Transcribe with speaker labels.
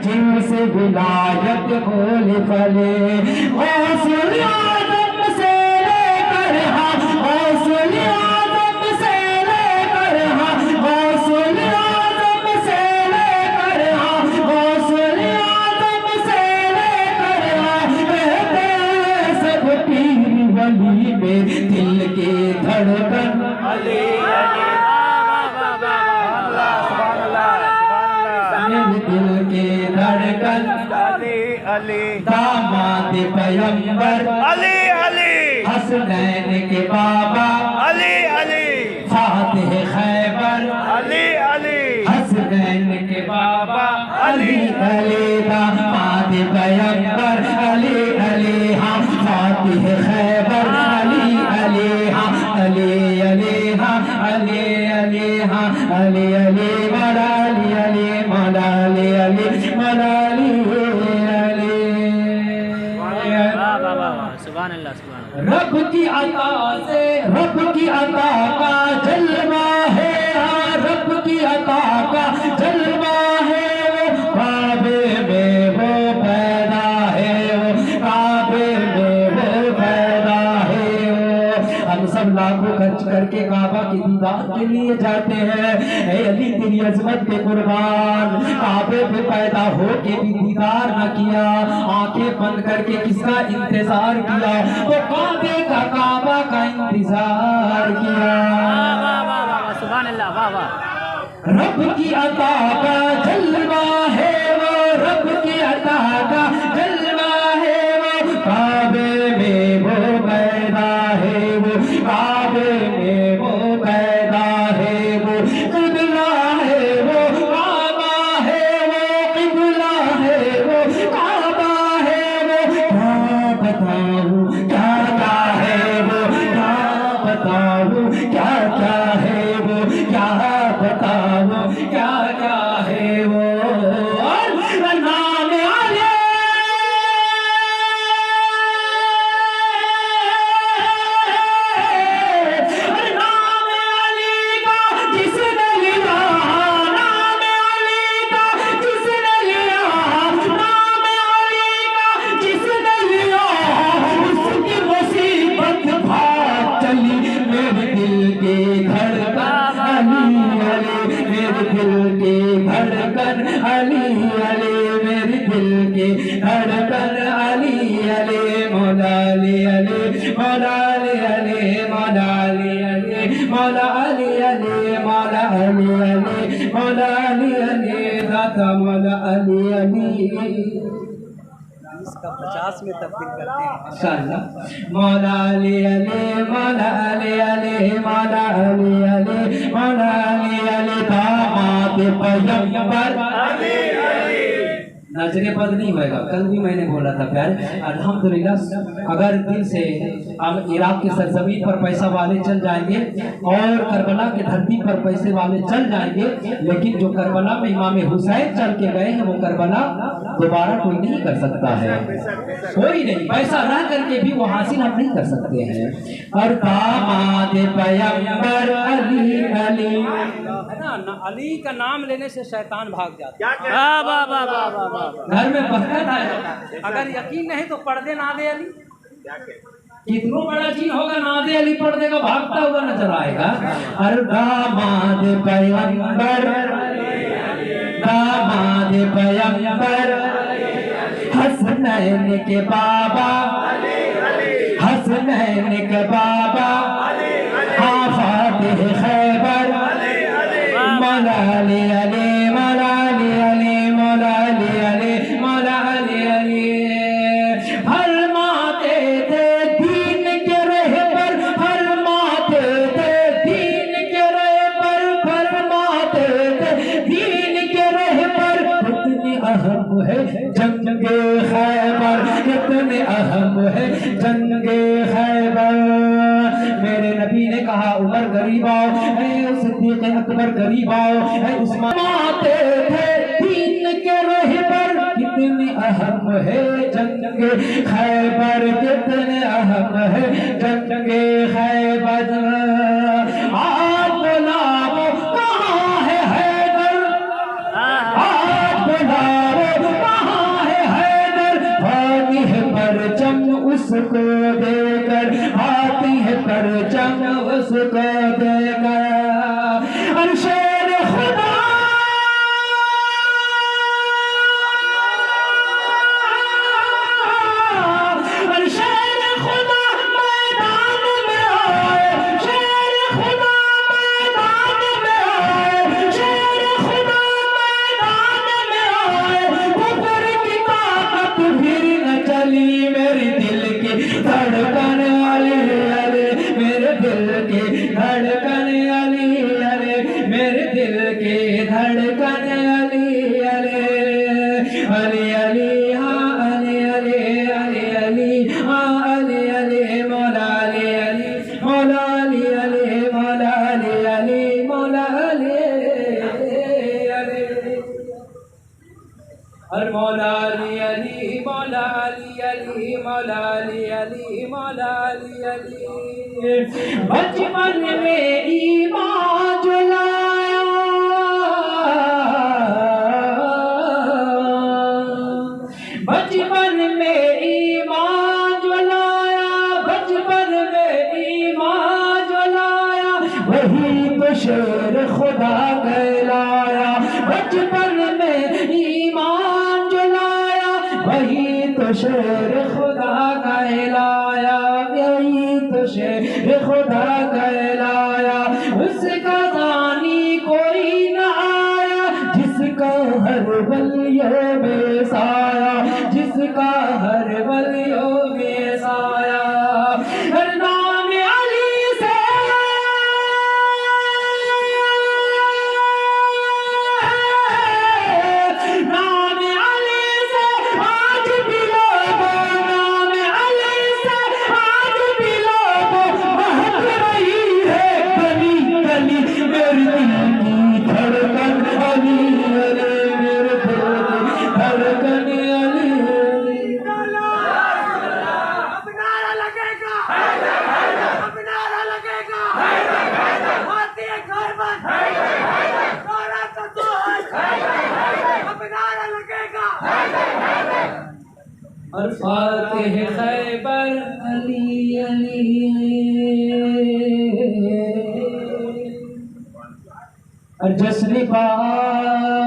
Speaker 1: جن سے ولایت پھول پھلے غوث اعظم سے لے کر غوث اعظم سے لے کر غوث اعظم سے لے کر غوث اعظم سے لے کر کہتے سب پیر ولی میں دل کی دھڑکن علی دل کی دھڑکن علی داماد پیغمبر علی علی حسنین کے بابا علی علی فاتح خیبر علی علی حسنین کے بابا علی علی داماد پیغمبر علی علی ہم فاتح خیبر علی علی ہم علی علی ہم علی علی ہم علی علی مولا علی علی مولا علی علی مولا علی
Speaker 2: سبحان اللہ سبحان اللہ
Speaker 1: رب کی عطا سے رب کی عطا کا جلوہ ہے رب کی عطا کا جلوہ ہے وہ کعبے میں وہ پیدا ہے وہ کعبے میں وہ پیدا ہے وہ ہم سب لاکھوں خرچ کر کے کعبہ کی دیدار کے لیے جاتے ہیں اے علی تیری عظمت کے قربان کعبے پہ پیدا ہو کے بھی دیدار نہ کیا آنکھیں بند کر کے کس کا انتظار کیا وہ کعبے کا کعبہ کا انتظار کیا
Speaker 2: سبحان اللہ واہ واہ
Speaker 1: رب کی عطا کا جلوہ ہے وہ رب کی عطا کا جلوہ ہے وہ کعبے میں وہ پیدا ہے وہ کعبے میں وہ پیدا ہے وہ قبلہ ہے وہ کعبہ ہے وہ قبلہ ہے وہ کعبہ ہے وہ کیا بتاؤں کیا کیا ہے وہ کیا بتاؤں کیا کیا ہے وہ کیا بتاؤں کیا کیا ہے وہ نام علی نام علی کا جس نے لیا نام علی کا جس نے لیا نام علی کا جس نے لیا اس کی مصیبت بھاگ چلی میرے دل کی دھڑکن علی علی میرے دل کی دھڑکن علی علی میرے دل کی دھڑکن علی علی مولا علی علی مولا علی علی مولا علی علی مولا علی علی مولا علی علی مولا علی علی داتا مولا علی علی
Speaker 2: اس کا 50 میں تبدیل کرتے ہیں
Speaker 1: انشاءاللہ مولا علی علی مولا علی علی مولا علی علی مولا علی علی داماد پیغمبر علی علی نظر بد نہیں ہوئے گا کل بھی میں نے بولا تھا پیارے الحمدللہ اگر دل سے ہم عراق کی سرزمین پر پیسہ والے چل جائیں گے اور کربلا کی دھرتی پر پیسے والے چل جائیں گے لیکن جو کربلا میں امام حسین چل کے گئے ہیں وہ کربلا دوبارہ کوئی نہیں کر سکتا ہے کوئی نہیں پیسہ رہ کر کے بھی وہ حاصل ہم نہیں کر سکتے ہیں اور داماد پیغمبر علی علی
Speaker 2: علی کا نام لینے سے شیطان بھاگ جاتا ہے
Speaker 1: گھر میں برکت ہے
Speaker 2: اگر یقین نہیں تو پڑھ دے ناد علی
Speaker 1: کتنا بڑا چیز ہوگا ناد علی پڑھ دے گا بھاگتا ہوا نظر آئے گا اور داماد پیغمبر داماد پیغمبر حسنین کے بابا حسنین کے بابا فاتح خیبر مولا علی علی مولا علی علی مولا علی علی مولا علی علی فرماتے تھے دین کے رہبر فرماتے تھے دین کے رہبر فرماتے تھے دین کے رہبر کتنی اہم ہے جنگ خیبر کتنے اہم ہے جنگ خیبر میرے نبی نے کہا عمر غریب آؤ اے صدیق اکبر غریب آؤ اے عثمان آتے تھے دین کے رہبر کتنے اہم ہے جنگ خیبر کتنے اہم ہے جنگ خیبر آج بلاؤ کہاں ہے حیدر آج بلاؤ کو دے کر آتی ہے پرچم اس کو دے کر اور شیر خدا مولا علی علی مولا علی علی مولا علی علی مولا علی علی بچپن میں ایمان جلایا بچپن میں ایمان جلایا بچپن میں ایمان جلایا وہی تو شیر خدا کہلایا بچپن میں ایمان وہی تو شیر خدا کہلایا وہی تو شیر خدا کہلایا اس کا دانی کوئی نہ آیا جس کا ہر ولیوں میں سایہ جس کا ہر ولیوں میں سایہ ہر نام علی سے اور فاتح خیبر علی علی اور جسر پاک